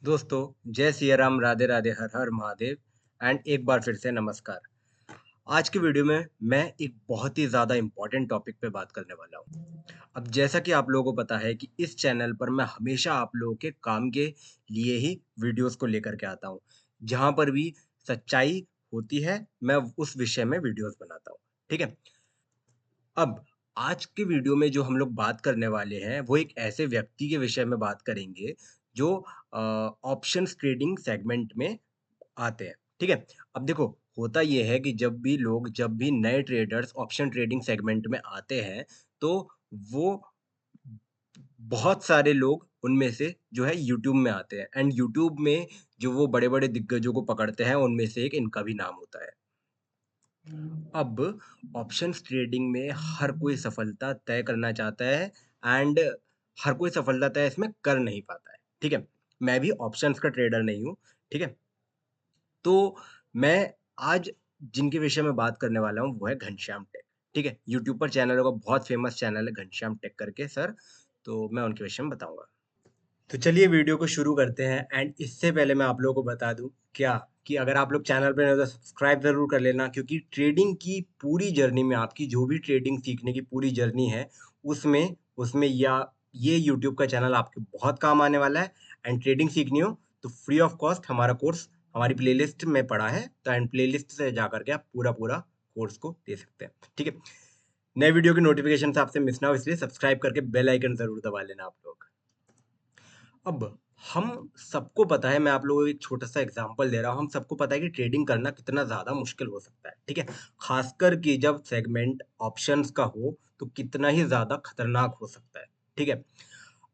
दोस्तों, जय सिया राम, राधे राधे, हर हर महादेव एंड एक बार फिर से नमस्कार। आज की वीडियो में मैं एक बहुत ही ज़्यादा इम्पोर्टेंट टॉपिक पे बात करने वाला हूँ। अब जैसा कि आप लोगों को पता है कि इस चैनल पर मैं हमेशा आप लोगों के काम के लिए ही वीडियोस को लेकर के आता हूँ। जहाँ पर भी सच्चाई होती है, मैं उस विषय में वीडियोस बनाता हूँ। ठीक है? अब आज के वीडियो में जो हम लोग बात करने वाले हैं, वो एक ऐसे व्यक्ति के विषय में बात करेंगे जो ऑप्शंस ट्रेडिंग सेगमेंट में आते हैं, ठीक है? अब देखो, होता ये है कि जब भी नए ट्रेडर्स ऑप्शन ट्रेडिंग सेगमेंट में आते हैं, तो वो बहुत सारे लोग उनमें से जो है यूट्यूब में आते हैं एंड यूट्यूब में जो वो बड़े-बड़े दिग्गजों को पकड़ते हैं, उनमें से एक इनका भी नाम होता है। अब ऑप्शंस ट्रेडिंग में हर कोई सफलता तय करना चाहता है एंड हर कोई सफलता तय इसमें कर नहीं पाता है, ठीक है? मैं भी ऑप्शंस का ट्रेडर नहीं हूँ, ठीक है? तो मैं आज जिनके विषय में बात करने वाला हूँ, वो है घनश्याम टेक, ठीक है? यूट्यूब पर चैनल होगा, बहुत फेमस चैनल है घनश्याम टेक करके सर, तो मैं उनके विषय में बताऊँगा। तो चलिए वीडियो को शुरू करते हैं एंड इससे पहले मैं आप लोगों को बता दूं क्या कि अगर आप लोग चैनल पे नए हो तो सब्सक्राइब जरूर कर लेना, क्योंकि ट्रेडिंग की पूरी जर्नी में आपकी जो भी ट्रेडिंग सीखने की पूरी जर्नी है उसमें उसमें या ये यूट्यूब का चैनल आपके बहुत काम आने वाला है। एंड ट्रेडिंग सीखनी हो तो फ्री ऑफ कॉस्ट हमारा कोर्स हमारी प्लेलिस्ट में पड़ा है, तो एंड प्लेलिस्ट से जा करके आप पूरा पूरा कोर्स को दे सकते हैं, ठीक है? नए वीडियो की नोटिफिकेशन आपसे मिस ना हो, इसलिए सब्सक्राइब करके बेल आइकन जरूर दबा लेना आप लोग। अब हम सबको पता है, मैं आप लोगों को एक छोटा-सा एग्ज़ाम्पल दे रहा हूँ, हम सबको पता है कि ट्रेडिंग करना कितना ज़्यादा मुश्किल हो सकता है, ठीक है? ख़ासकर कि जब सेगमेंट ऑप्शंस का हो, तो कितना ही ज़्यादा खतरनाक हो सकता है, ठीक है?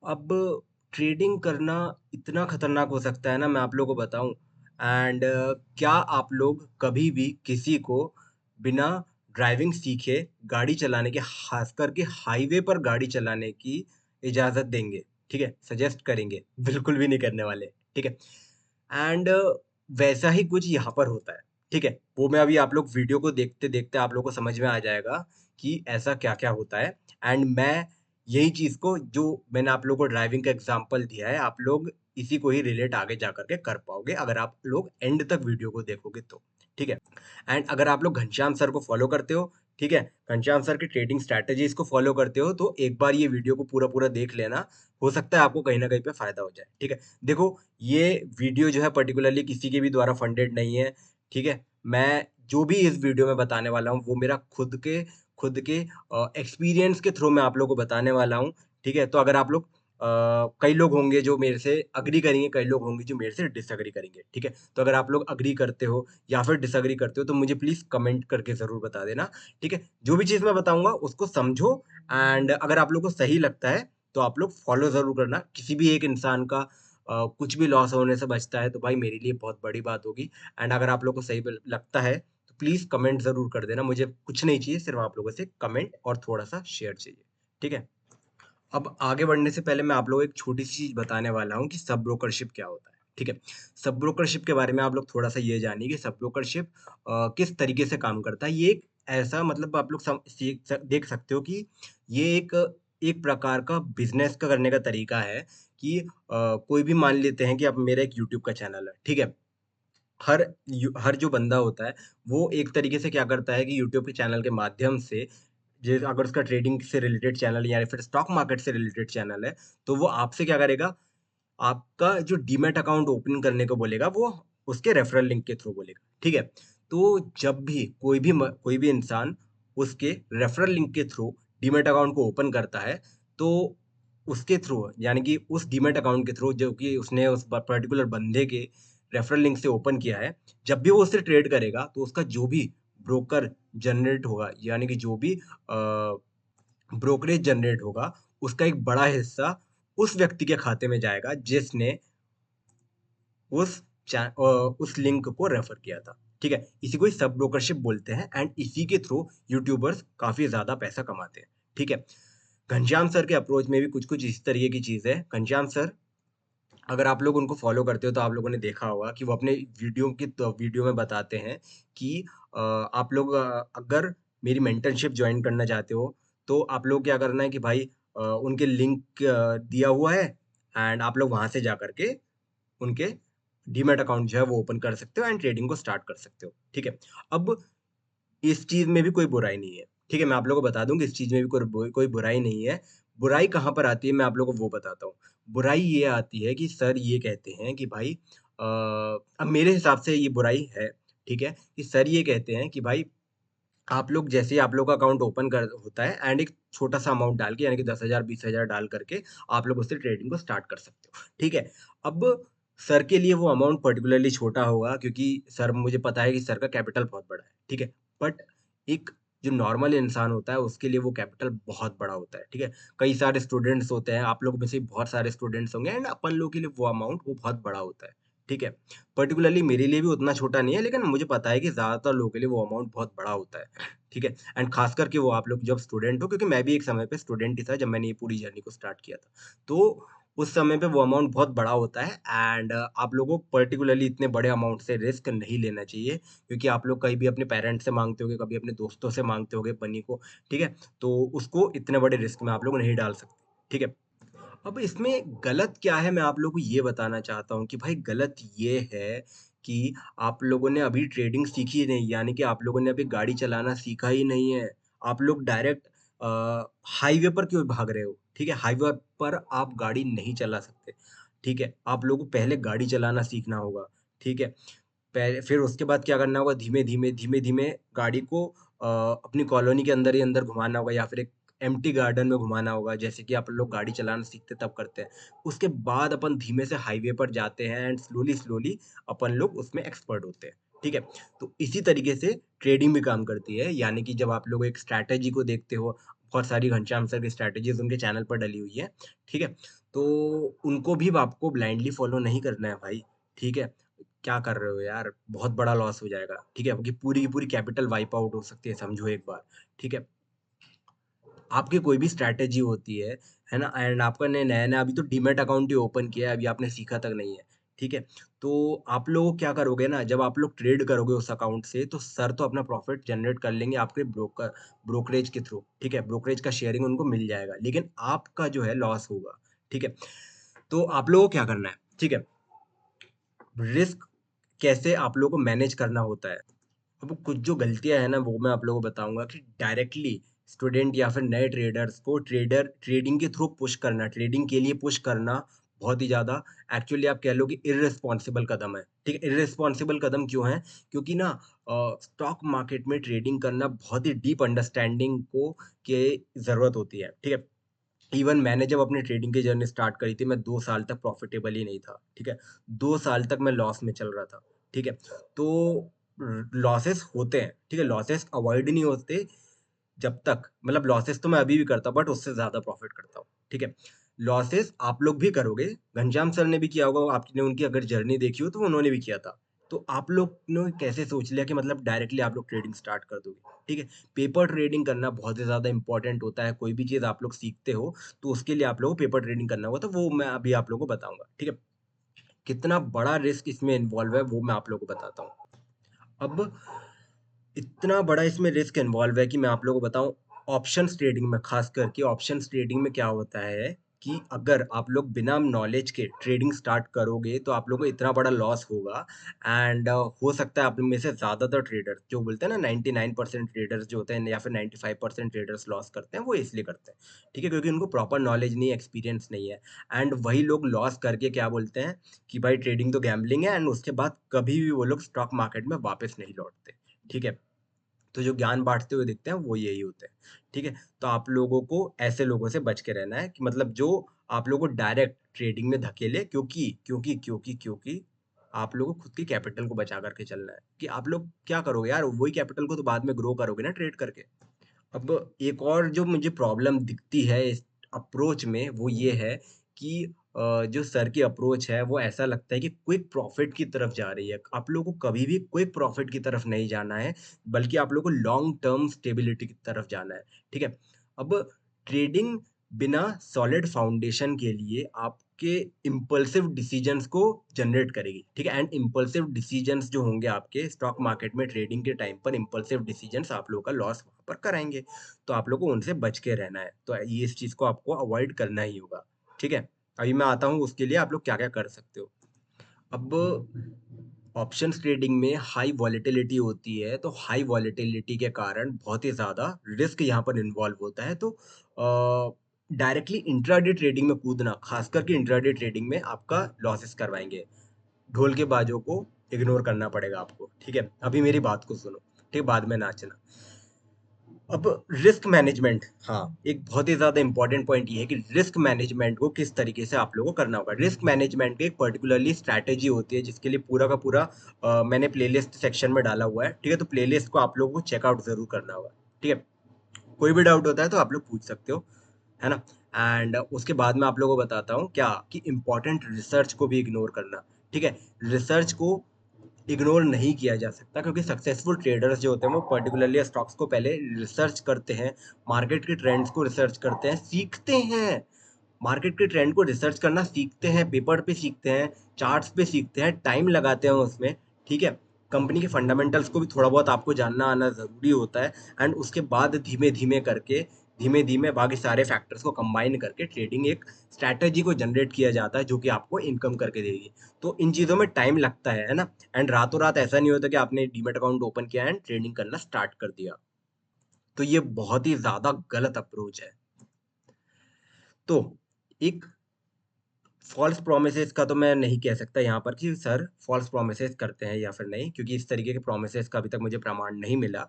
अब ट्रेडिंग करना इतना खतरनाक हो सकता है ना, मैं आप लोगों को बताऊँ एंड क्या आप लोग कभी भी किसी को बिना ड्राइविंग सीखे गाड़ी चलाने के, ख़ासकर के हाईवे पर गाड़ी चलाने की इजाज़त देंगे? ठीक है? सजेस्ट करेंगे, बिल्कुल भी नहीं करने वाले, ठीक है? एंड वैसा ही कुछ यहाँ पर होता है, ठीक है? वो मैं अभी आप लोग वीडियो को देखते-देखते आप लोगों को समझ में आ जाएगा कि ऐसा क्या-क्या होता है एंड मैं यही चीज़ को जो मैंने आप लोगों को ड्राइविंग का एग्ज़ाम्पल दिया है, आप लोग इसी को ही रिलेट आगे जा कर के कर पाओगे, अगर आप लोग एंड तक वीडियो को देखोगे तो, ठीक है? एंड अगर आप लोग घनश्याम सर को फ़ॉलो करते हो, ठीक है? घनश्याम सर की ट्रेडिंग स्ट्रैटेजीज़ को फ़ॉलो करते हो, तो एक बार ये वीडियो को पूरा-पूरा देख लेना, हो सकता है आपको कहीं न कहीं पे फ़ायदा हो जाए, ठीक है? देखो, ये वीडियो जो है पर्टिकुलरली किसी के भी द्वारा फंडेड नहीं है, ठीक है? मैं जो भी इस वीडियो में बताने वाला हूँ, वो मेरा खुद के एक्सपीरियंस के थ्रू मैं आप लोगों को बताने वाला हूँ, ठीक है? तो अगर आप लोग कई लोग होंगे जो मेरे से एग्री करेंगे, कई लोग होंगे जो मेरे से डिसएग्री करेंगे, ठीक है? तो अगर आप लोग एग्री करते हो या फिर डिसएग्री करते हो, तो मुझे प्लीज़ कमेंट करके ज़रूर बता देना, ठीक है? जो भी चीज़ मैं बताऊँगा उसको समझो एंड अगर आप लोगों को सही लगता है, तो आप लोग फॉलो ज़रूर करना। किसी भी एक इंसान का कुछ भी लॉस होने से बचता है, तो भाई मेरे लिए बहुत बड़ी बात होगी एंड अगर आप लोगों को सही ब लगता है, तो प्लीज़ कमेंट ज़रूर कर देना। मुझे कुछ नहीं चाहिए, सिर्फ़ आप लोगों से कमेंट और थोड़ा-सा शेयर चाहिए, ठीक है? अब आगे बढ़ने से पहले मैं आप लोगों को एक छोटी-सी चीज़ बताने वाला हूँ कि सब ब्रोकरशिप क्या होता है, ठीक है? सब ब्रोकरशिप के बारे में आप लोग थोड़ा-सा ये जानिए कि सब ब्रोकरशिप किस तरीके से काम करता है। ये एक ऐसा मतलब आप लोग देख सकते हो कि ये एक प्रकार का बिज़नेस का करने का तरीका है कि कोई भी मान लेते हैं कि अब मेरा एक यूट्यूब का चैनल है, ठीक है? हर जो बंदा होता है, वो एक तरीके से क्या करता है कि यूट्यूब के चैनल के माध्यम से अगर उसका ट्रेडिंग से रिलेटेड चैनल है या फिर स्टॉक मार्केट से रिलेटेड चैनल है, तो वो आपसे क्या करेगा, आपका जो डीमैट अकाउंट ओपन करने को बोलेगा, वो उसके रेफरल लिंक के थ्रू बोलेगा, ठीक है? तो जब भी कोई भी इंसान उसके रेफरल लिंक के थ्रू डीमैट अकाउंट को ओपन करता है, तो उसके थ्रू यानी कि उस डीमैट अकाउंट के थ्रू जो कि उसने उस पर्टिकुलर बंदे के रेफरल लिंक से ओपन किया है, जब भी वो उससे ट्रेड करेगा, तो उसका जो भी ब्रोकर जनरेट होगा, यानी कि जो भी ब्रोकरेज जनरेट होगा, उसका एक बड़ा हिस्सा उस व्यक्ति के खाते में जाएगा जिसने उस लिंक को रेफर किया था, ठीक है? इसी को ही सब ब्रोकरशिप बोलते हैं एंड इसी के थ्रू यूट्यूबर्स काफ़ी ज़्यादा पैसा कमाते हैं, ठीक है? घनश्याम सर के अप्रोच में भी कुछ-कुछ इस तरीके की चीज़ है। घनश्याम सर, अगर आप लोग उनको फ़ॉलो करते हो तो आप लोगों ने देखा होगा कि वो अपने वीडियो में बताते हैं कि आप लोग अगर मेरी मेंटरशिप जॉइन करना चाहते हो, तो आप लोग क्या करना है कि भाई उनके लिंक दिया हुआ है एंड आप लोग वहाँ से जा कर के उनके डीमैट अकाउंट जो है वो ओपन कर सकते हो एंड ट्रेडिंग को स्टार्ट कर सकते हो, ठीक है। अब इस चीज़ में भी कोई बुराई नहीं है, ठीक है? मैं आप लोगों को बता दूँ कि इस चीज़ में भी कोई बुराई नहीं है। बुराई कहाँ पर आती है मैं आप लोगों को वो बताता हूँ। बुराई ये आती है कि सर ये कहते हैं कि भाई अब मेरे हिसाब से ये बुराई है, ठीक है? कि सर ये कहते हैं कि भाई आप लोग जैसे ही आप लोग का अकाउंट ओपन कर होता है एंड एक छोटा-सा अमाउंट डाल के यानी कि 10,000 20,000 डाल करके आप लोग उससे ट्रेडिंग को स्टार्ट कर सकते हो, ठीक है? अब सर के लिए वो अमाउंट पर्टिकुलरली छोटा होगा क्योंकि सर मुझे पता है कि सर का कैपिटल बहुत बड़ा है, ठीक है? बट एक जो नॉर्मल इंसान होता है उसके लिए वो कैपिटल बहुत बड़ा होता है, ठीक है? कई सारे स्टूडेंट्स होते हैं, आप लोग में से भी बहुत सारे स्टूडेंट्स होंगे एंड अपन लोग के लिए वो अमाउंट वो बहुत बड़ा होता है, ठीक है? पर्टिकुलरली मेरे लिए भी उतना छोटा नहीं है लेकिन मुझे पता है कि ज़्यादातर लोगों के लिए वो अमाउंट बहुत बड़ा होता है। ठीक है? एंड ख़ास करके वो आप लोग जब स्टूडेंट हो क्योंकि मैं भी एक समय पे स्टूडेंट ही था जब मैंने ये पूरी जर्नी को स्टार्ट किया था। तो उस समय पे वो अमाउंट बहुत बड़ा होता है एंड आप लोगों को पर्टिकुलरली इतने बड़े अमाउंट से रिस्क नहीं लेना चाहिए क्योंकि आप लोग कहीं भी अपने पेरेंट्स से माँगते होंगे, कभी अपने दोस्तों से माँगते होंगे मनी को, ठीक है? तो उसको इतने बड़े रिस्क में आप लोग नहीं डाल सकते, ठीक है? अब इसमें गलत क्या है मैं आप लोगों को ये बताना चाहता हूँ कि भाई गलत ये है कि आप लोगों ने अभी ट्रेडिंग सीखी ही नहीं, यानी कि आप लोगों ने अभी गाड़ी चलाना सीखा ही नहीं है। आप लोग डायरेक्ट हाईवे पर क्यों भाग रहे हो? ठीक है? हाईवे पर आप गाड़ी नहीं चला सकते, ठीक है? आप लोगों को पहले गाड़ी चलाना सीखना होगा, ठीक है? पहले फिर उसके बाद क्या करना होगा धीमे-धीमे, धीमे-धीमे गाड़ी को अपनी कॉलोनी के अंदर ही अंदर घुमाना होगा या फिर एक एम्प्टी गार्डन में घुमाना होगा, जैसे कि आप लोग गाड़ी चलाना सीखते तब करते हैं। उसके बाद अपन धीमे से हाईवे पर जाते हैं एंड स्लोली-स्लोली अपन लोग उसमें एक्सपर्ट होते हैं, ठीक है? तो इसी तरीके से ट्रेडिंग भी काम करती है, यानी कि जब आप लोग एक स्ट्रैटेजी को देखते हो, बहुत सारी घनश्याम सर की स्ट्रैटेजीज़ उनके चैनल पर डली हुई है, ठीक है? तो उनको भी आपको ब्लाइंडली फॉलो नहीं करना है भाई, ठीक है? क्या कर रहे हो यार? बहुत बड़ा लॉस हो जाएगा, ठीक है? आपकी पूरी की पूरी कैपिटल वाइप आउट हो सकती है, समझो एक बार, ठीक है? आपकी कोई भी स्ट्रैटेजी होती है ना? एंड आपका ने नया-नया अभी तो डीमैट अकाउंट ही ओपन किया है, अभी आपने सीखा तक नहीं है, ठीक है? तो आप लोग क्या करोगे ना, जब आप लोग ट्रेड करोगे उस अकाउंट से, तो सर तो अपना प्रॉफ़िट जनरेट कर लेंगे आपके ब्रोकरेज के थ्रू, ठीक है? ब्रोकरेज का शेयरिंग उनको मिल जाएगा, लेकिन आपका जो है लॉस होगा, ठीक है? तो आप लोगों को क्या करना है, ठीक है? रिस्क कैसे आप लोगों को मैनेज करना होता है। अब कुछ जो गलतियाँ हैं ना, वो मैं आप लोगों को बताऊँगा कि डायरेक्टली स्टूडेंट या फिर नए ट्रेडर्स को ट्रेडिंग के थ्रू पुश करना, ट्रेडिंग के लिए पुश करना बहुत ही ज़्यादा एक्चुअली आप कह लो कि इर्रेस्पॉन्सिबल कदम है, ठीक है? इर्रेस्पॉन्सिबल कदम क्यों है? क्योंकि ना स्टॉक मार्केट में ट्रेडिंग करना बहुत ही डीप अंडरस्टैंडिंग को के ज़रूरत होती है, ठीक है? इवन मैंने जब अपनी ट्रेडिंग की जर्नी स्टार्ट करी थी, मैं 2 साल तक प्रॉफ़िटेबल ही नहीं था, ठीक है? 2 साल तक मैं लॉस में चल रहा था, ठीक है? तो लॉसेस होते हैं, ठीक है? लॉसेस अवॉइड नहीं होते जब तक मतलब लॉसेस तो मैं अभी भी करता हूँ बट उससे ज़्यादा प्रॉफ़िट करता हूँ, ठीक है? लॉसेस आप लोग भी करोगे, घनश्याम सर ने भी किया होगा, आपने उनकी अगर जर्नी देखी हो तो उन्होंने भी किया था। तो आप लोग ने कैसे सोच लिया कि मतलब डायरेक्टली आप लोग ट्रेडिंग स्टार्ट कर दोगे, ठीक है? पेपर ट्रेडिंग करना बहुत ही ज़्यादा इम्पोर्टेंट होता है, कोई भी चीज़ आप लोग सीखते हो, तो उसके लिए आप लोगों को पेपर ट्रेडिंग करना होगा, तो वो मैं अभी आप लोगों को बताऊँगा, ठीक है? कितना बड़ा रिस्क इसमें इन्वॉल्व है, वो मैं आप लोगों को बताता हूँ। अब इतना बड़ा इसमें रिस्क इन्वॉल्व है कि मैं आप लोगों को बताऊँ ऑप्शंस ट्रेडिंग में ख़ास करके ऑप्शंस ट्रेडिंग में क्या होता है कि अगर आप लोग बिना नॉलेज के ट्रेडिंग स्टार्ट करोगे तो आप लोगों को इतना बड़ा लॉस होगा एंड हो सकता है आप लोग में से ज़्यादातर ट्रेडर्स जो बोलते हैं ना 99% ट्रेडर्स जो होते हैं या फिर 95% ट्रेडर्स लॉस करते हैं वो इसलिए करते हैं ठीक है क्योंकि उनको प्रॉपर नॉलेज नहीं एक्सपीरियंस नहीं है एंड वही लोग लॉस करके क्या बोलते हैं कि भाई ट्रेडिंग तो गैम्बलिंग है एंड उसके बाद कभी भी वो लोग स्टॉक मार्केट में वापस नहीं लौटते ठीक है तो जो ज्ञान बाँटते हुए दिखते हैं, वो यही होते हैं, ठीक है? तो आप लोगों को ऐसे लोगों से बच के रहना है कि मतलब जो आप लोगों को डायरेक्ट ट्रेडिंग में धकेले क्योंकि आप लोगों को खुद की कैपिटल को बचा कर के चलना है, कि आप लोग क्या करोगे यार, वही कैपिटल को तो बाद में ग्रो करोगे ना ट्रेड करके। अब एक और जो मुझे प्रॉब्लम दिखती है इस अप्रोच में वो ये है कि जो सर की अप्रोच है वो ऐसा लगता है कि क्विक प्रॉफिट की तरफ जा रही है। आप लोगों को कभी भी क्विक प्रॉफिट की तरफ नहीं जाना है, बल्कि आप लोगों को लॉन्ग टर्म स्टेबिलिटी की तरफ जाना है, ठीक है? अब ट्रेडिंग बिना सॉलिड फाउंडेशन के लिए आपके इम्पल्सिव डिसीजंस को जनरेट करेगी, ठीक है? एंड इम्पल्सिव डिसीजंस जो होंगे आपके स्टॉक मार्केट में ट्रेडिंग के टाइम पर इम्पल्सिव डिसीजंस आप लोगों का लॉस वहाँ पर कराएँगे। तो आप लोगों को उनसे बच के रहना है। तो ये इस चीज़ को आपको अवॉइड करना ही होगा, ठीक है? अभी मैं आता हूँ उसके लिए आप लोग क्या-क्या कर सकते हो। अब ऑप्शंस ट्रेडिंग में हाई वॉलेटिलिटी होती है, तो हाई वॉलेटिलिटी के कारण बहुत ही ज़्यादा रिस्क यहाँ पर इन्वॉल्व होता है। तो डायरेक्टली इंट्राडे ट्रेडिंग में कूदना, खास करके इंट्राडे ट्रेडिंग में आपका लॉसेस करवाएँगे। ढोल के बाजों को इग्नोर करना पड़ेगा आपको, ठीक है? अभी मेरी बात को सुनो, ठीक है? बाद में नाचना। अब रिस्क मैनेजमेंट, हाँ, एक बहुत ही ज़्यादा इंपॉर्टेंट पॉइंट ये है कि रिस्क मैनेजमेंट को किस तरीके से आप लोगों को करना होगा। रिस्क मैनेजमेंट की एक पर्टिकुलरली स्ट्रैटेजी होती है, जिसके लिए पूरा का पूरा मैंने प्लेलिस्ट सेक्शन में डाला हुआ है, ठीक है? तो प्लेलिस्ट को आप लोगों को चेकआउट ज़रूर करना होगा, ठीक है? कोई भी डाउट होता है तो आप लोग पूछ सकते हो, है ना? एंड उसके बाद मैं आप लोगों को बताता हूँ क्या कि इम्पोर्टेंट रिसर्च को भी इग्नोर करना, ठीक है? रिसर्च को इग्नोर नहीं किया जा सकता, क्योंकि सक्सेसफुल ट्रेडर्स जो होते हैं वो पर्टिकुलरली स्टॉक्स को पहले रिसर्च करते हैं, मार्केट के ट्रेंड्स को रिसर्च करते हैं, सीखते हैं। मार्केट के ट्रेंड को रिसर्च करना सीखते हैं, पेपर पे सीखते हैं, चार्ट्स पे सीखते हैं, टाइम लगाते हैं उसमें, ठीक है? कंपनी के फंडामेंटल्स को भी थोड़ा बहुत आपको जानना आना ज़रूरी होता है। एंड उसके बाद धीमे-धीमे करके, धीमे-धीमे बाकी सारे फैक्टर्स को कंबाइन करके ट्रेडिंग एक स्ट्रैटेजी को जनरेट किया जाता है, जो कि आपको इनकम करके देगी। तो इन चीज़ों में टाइम लगता है ना? एंड रातों रात ऐसा नहीं होता कि आपने डीमैट अकाउंट ओपन किया एंड ट्रेडिंग करना स्टार्ट कर दिया। तो ये बहुत ही ज़्यादा गलत अप्रोच है। तो एक फॉल्स प्रोमिसेस का तो मैं नहीं कह सकता यहाँ पर कि सर फॉल्स प्रोमिसेस करते हैं या फिर नहीं, क्योंकि इस तरीके के प्रोमिसेस का अभी तक मुझे प्रमाण नहीं मिला।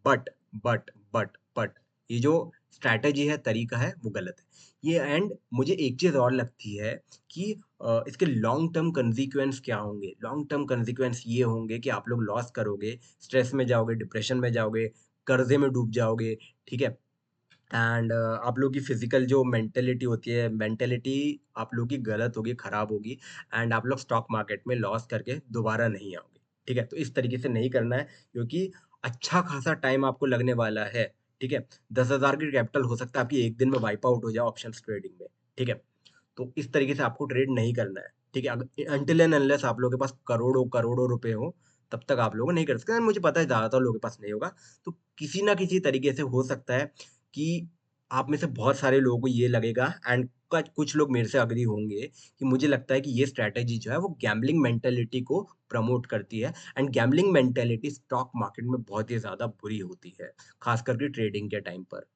बट बट ये जो स्ट्रैटेजी है, तरीका है, वो गलत है। ये एंड मुझे एक चीज़ और लगती है कि इसके लॉन्ग टर्म कंसीक्वेंस क्या होंगे? लॉन्ग टर्म कंसीक्वेंस ये होंगे कि आप लोग लॉस करोगे, स्ट्रेस में जाओगे, डिप्रेशन में जाओगे, कर्ज़े में डूब जाओगे, ठीक है? एंड आप लोग की फिजिकल जो मेंटेलिटी होती है, मेंटेलिटी आप लोग की गलत होगी, खराब होगी। एंड आप लोग स्टॉक मार्केट में लॉस करके दोबारा नहीं आओगे, ठीक है? तो इस तरीके से नहीं करना है, क्योंकि अच्छा खासा टाइम आपको लगने वाला है, ठीक है? 10,000 की कैपिटल हो सकता है आपकी एक दिन में वाइप आउट हो जाए ऑप्शंस ट्रेडिंग में, ठीक है? तो इस तरीके से आपको ट्रेड नहीं करना है, ठीक है? अनटिल एंड अनलेस आप लोगों के पास करोड़ों करोड़ों रुपए हो, तब तक आप लोग नहीं कर सकते। एंड मुझे पता है ज़्यादातर लोगों के पास नहीं होगा। तो किसी ना किसी तरीके से हो सकता है कि आप में से बहुत सारे लोगों को ये लगेगा, एंड कुछ लोग मेरे से एग्री होंगे कि मुझे लगता है कि ये स्ट्रैटेजी जो है वो गैम्बलिंग मेंटालिटी को प्रमोट करती है। And gambling mentality stock market में बहुत ही ज़्यादा बुरी होती है, खास करके ट्रेडिंग के टाइम पर।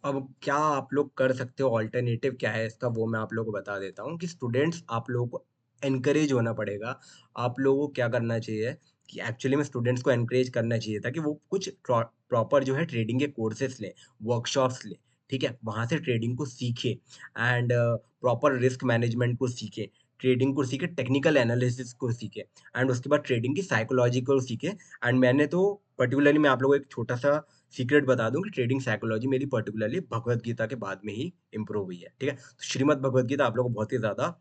अब क्या आप लोग कर सकते हो, ऑल्टरनेटिव क्या है इसका, वो मैं आप लोगों को बता देता हूँ कि स्टूडेंट्स आप लोगों को एनकरेज होना पड़ेगा। आप लोगों को क्या करना चाहिए कि एक्चुअली में स्टूडेंट्स को एनकरेज करना चाहिए था कि वो कुछ प्रॉपर जो है ट्रेडिंग के कोर्सेस लें, वर्कशॉप्स लें, ठीक है? वहाँ से ट्रेडिंग को सीखें एंड प्रॉपर रिस्क मैनेजमेंट को सीखें, ट्रेडिंग को सीखें, टेक्निकल एनालिसिस को सीखें एंड उसके बाद ट्रेडिंग की साइकोलॉजी को सीखें। एंड मैंने तो पर्टिकुलरली मैं आप लोगों को एक छोटा-सा सीक्रेट बता दूँ कि ट्रेडिंग साइकोलॉजी मेरी पर्टिकुलरली भगवद गीता के बाद में ही इम्प्रूव हुई है, ठीक है? तो श्रीमद् भगवद गीता आप लोगों को बहुत ही ज़्यादा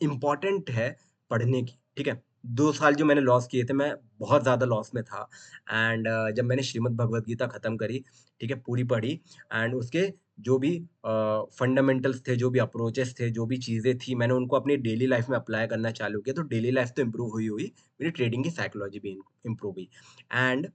इम्पोर्टेंट है पढ़ने की, ठीक है? 2 साल जो मैंने लॉस किए थे, मैं बहुत ज़्यादा लॉस में था। एंड जब मैंने श्रीमद् भगवद गीता खत्म करी, ठीक है? पूरी पढ़ी एंड उसके जो भी फंडामेंटल्स थे, जो भी अप्रोचेस थे, जो भी चीज़ें थी, मैंने उनको अपनी डेली लाइफ में अप्लाई करना चालू किया, तो डेली लाइफ तो इम्प्रूव हुई हुई, मेरी ट्रेडिंग की साइकोलॉजी भी इम्प्रूव हुई। And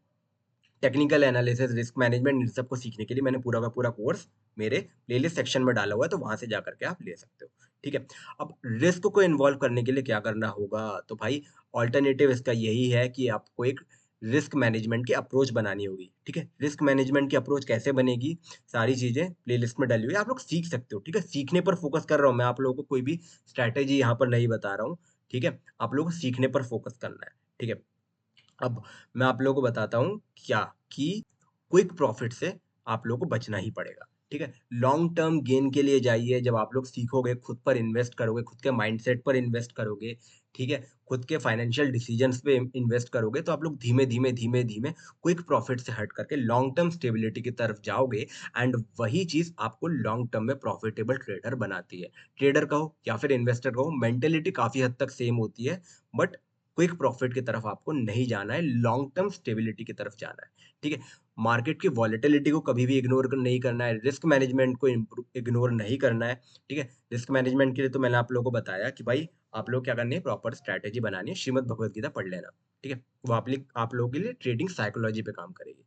technical analysis, risk management, इन सबको सीखने के लिए मैंने पूरा का पूरा कोर्स मेरे प्लेलिस्ट सेक्शन में डाला हुआ है, तो वहाँ से जा कर के आप ले सकते हो, ठीक है? अब रिस्क को इन्वॉल्व करने के लिए क्या करना होगा? तो भाई अल्टरनेटिव इसका यही है कि आपको एक रिस्क मैनेजमेंट की अप्रोच बनानी होगी, ठीक है? रिस्क मैनेजमेंट की अप्रोच कैसे बनेगी? सारी चीज़ें प्लेलिस्ट में डली हुई है, आप लोग सीख सकते हो, ठीक है? सीखने पर फोकस कर रहा हूँ मैं, आप लोगों को कोई भी स्ट्रैटेजी यहाँ पर नहीं बता रहा हूँ, ठीक है? आप लोगों को सीखने पर फोकस करना है, ठीक है? अब मैं आप लोगों को बताता हूँ क्या कि क्विक प्रॉफिट से आप लोगों को बचना ही पड़ेगा, ठीक है? लॉन्ग टर्म गेन के लिए जाइए, जब आप लोग सीखोगे, खुद पर इन्वेस्ट करोगे, खुद के माइंडसेट पर इन्वेस्ट करोगे, ठीक है? खुद के फाइनेंशियल डिसीजंस पे इन्वेस्ट करोगे, तो आप लोग धीमे-धीमे, धीमे-धीमे क्विक प्रॉफिट से हट करके लॉन्ग टर्म स्टेबिलिटी की तरफ जाओगे। एंड वही चीज़ आपको लॉन्ग टर्म में प्रॉफिटेबल ट्रेडर बनाती है। ट्रेडर कहो या फिर इन्वेस्टर कहो, मेंटालिटी काफ़ी हद तक सेम होती है, बट क्विक प्रॉफिट की तरफ आपको नहीं जाना है, लॉन्ग टर्म स्टेबिलिटी की तरफ जाना है, ठीक है? मार्केट की वॉलेटिलिटी को कभी भी नहीं करना है, रिस्क मैनेजमेंट को इग्नोर नहीं करना है, ठीक है? रिस्क मैनेजमेंट के लिए तो मैंने आप लोगों को बताया कि भाई आप लोग क्या करनी है, प्रॉपर स्ट्रैटेजी बनानी है, श्रीमद् भगवद गीता पढ़ लेना, ठीक है? वो आप लोगों के लिए ट्रेडिंग साइकोलॉजी पे काम करेगी।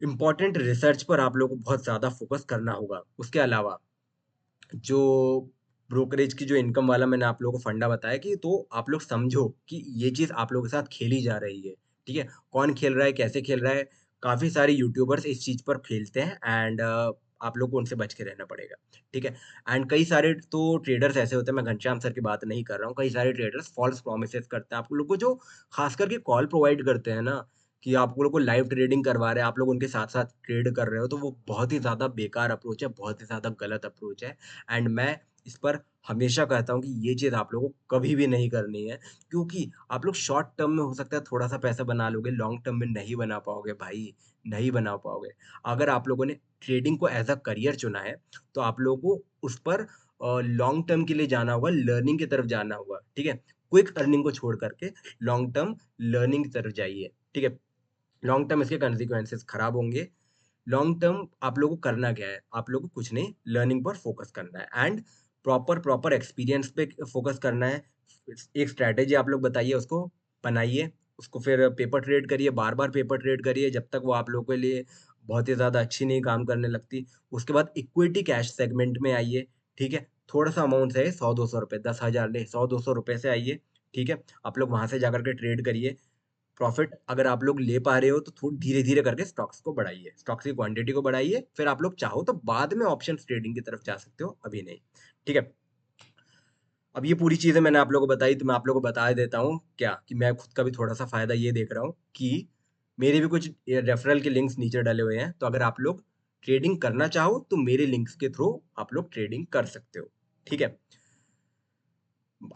इम्पोर्टेंट रिसर्च पर आप लोगों को बहुत ज़्यादा फोकस करना होगा। उसके अलावा जो ब्रोकरेज की जो इनकम वाला मैंने आप लोगों को फंडा बताया कि तो आप लोग समझो कि ये चीज़ आप लोगों के साथ खेली जा रही है, ठीक है? कौन खेल रहा है, कैसे खेल रहा है, काफ़ी सारे यूट्यूबर्स इस चीज़ पर खेलते हैं एंड आप लोग को उनसे बच के रहना पड़ेगा, ठीक है? एंड कई सारे तो ट्रेडर्स ऐसे होते हैं, मैं घनश्याम सर की बात नहीं कर रहा हूँ, कई सारे ट्रेडर्स फॉल्स प्रॉमिसेस करते हैं। आप लोग को जो खास करके कॉल प्रोवाइड करते हैं ना, कि आप लोग को लाइव ट्रेडिंग करवा रहे हैं, आप लोग उनके साथ-साथ ट्रेड कर रहे हो, तो वो बहुत ही ज़्यादा बेकार अप्रोच है, बहुत ही ज़्यादा गलत अप्रोच है एंड मैं इस पर हमेशा कहता हूँ कि ये चीज़ आप लोगों को कभी भी नहीं करनी है, क्योंकि आप लोग शॉर्ट टर्म में हो सकता है थोड़ा-सा पैसा बना लोगे, लॉन्ग टर्म में नहीं बना पाओगे भाई, नहीं बना पाओगे। अगर आप लोगों ने ट्रेडिंग को एज़ अ करियर चुना है, तो आप लोगों को उस पर लॉन्ग टर्म के लिए जाना होगा, लर्निंग की तरफ जाना होगा, ठीक है? क्विक अर्निंग को छोड़ कर के लॉन्ग टर्म लर्निंग की तरफ जाइए, ठीक है? लॉन्ग टर्म इसके कॉन्सिक्वेंसेस खराब होंगे। लॉन्ग टर्म आप लोगों को करना क्या है? आप लोगों को कुछ नहीं, लर्निंग पर फ़ोकस करना है एंड प्रॉपर एक्सपीरियंस पे फ़ोकस करना है। एक स्ट्रैटेजी आप लोग बताइए उसको, बनाइए, उसको फिर पेपर ट्रेड करिए, बार-बार पेपर ट्रेड करिए जब तक वो आप लोगों के लिए बहुत ही ज़्यादा अच्छी नहीं काम करने लगती। उसके बाद इक्विटी कैश सेगमेंट में आइए, ठीक है? थोड़ा-सा अमाउंट है, ₹100-200 ₹10,000 नहीं, ₹100-200 से आइए, ठीक है? आप लोग वहाँ से जाकर के ट्रेड करिए। प्रॉफ़िट अगर आप लोग ले पा रहे हो तो धीरे-धीरे करके स्टॉक्स को बढ़ाइए। स्टॉक्स की क्वांटिटी को बढ़ाइए, फिर आप लोग चाहो तो बाद में ऑप्शंस ट्रेडिंग की तरफ जा सकते हो, अभी नहीं। ठीक है? अब ये पूरी चीज़ें मैंने आप लोगों को बताई तो मैं आप लोगों को बता देता हूँ क्या कि मैं खुद का भी थोड़ा-सा फ़ायदा ये देख रहा हूँ कि मेरे भी कुछ रेफ़रल के लिंक्स नीचे डले हुए हैं, तो अगर आप लोग ट्रेडिंग करना चाहो तो मेरे लिंक्स के थ्रू आप लोग ट्रेडिंग कर सकते हो। ठीक है?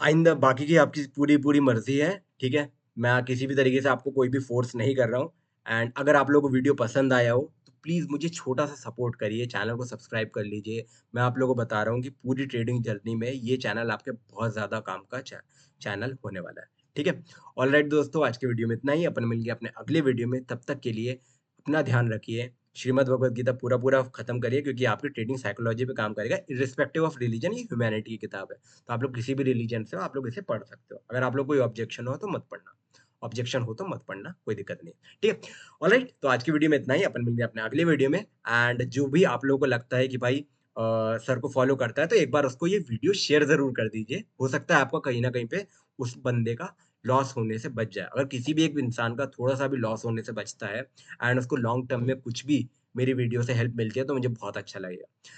आइंदा बाकी की आपकी पूरी मर्ज़ी है, ठीक है? मैं किसी भी तरीके से आपको कोई भी फ़ोर्स नहीं कर रहा हूँ एंड अगर आप लोगों को वीडियो पसंद आया हो, तो प्लीज़ मुझे छोटा-सा सपोर्ट करिए, चैनल को सब्सक्राइब कर लीजिए। मैं आप लोगों को बता रहा हूँ कि पूरी ट्रेडिंग जर्नी में ये चैनल आपके बहुत ज़्यादा काम का चैनल होने वाला है, ठीक है? ऑलराइट दोस्तों, आज की वीडियो में इतना ही, अपन मिलेंगे अपने अगले वीडियो में, तब तक के लिए अपना ध्यान रखिए। श्रीमद् भगवद गीता पूरा खत्म करिए क्योंकि आपकी ट्रेडिंग साइकोलॉजी पे काम करेगा, इर्रिस्पेक्टिव ऑफ रिलिजन ये ह्यूमैनिटी की किताब है। तो आप लोग किसी भी रिलीजन से हो, आप लोग इसे पढ़ सकते हो। अगर आप लोग कोई ऑब्जेक्शन हो तो मत पढ़ना। ऑब्जेक्शन हो तो मत पढ़ना, कोई दिक्कत नहीं। ठीक है? ऑलराइट, तो आज की वीडियो में इतना ही, अपन मिलेंगे अपने अगले वीडियो में एंड जो भी आप लोगों को लगता है कि भाई सर को फॉलो करता है तो एक बार उसको ये वीडियो शेयर ज़रूर कर दीजिए। हो सकता है आपको कहीं न कहीं पे उस बंदे का लॉस होने से बच जाए। अगर किसी भी एक इंसान का थोड़ा-सा भी लॉस होने से बचता है एंड उसको लॉन्ग टर्म में कुछ भी मेरी वीडियो से हेल्प मिलती है तो मुझे बहुत अच्छा लगेगा।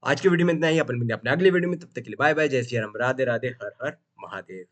आज की वीडियो में इतना ही, अपन मिलेंगे अपने अगले वीडियो में, तब तक के लिए बाय बाय, जय श्री राम, राधे राधे, हर हर महादेव।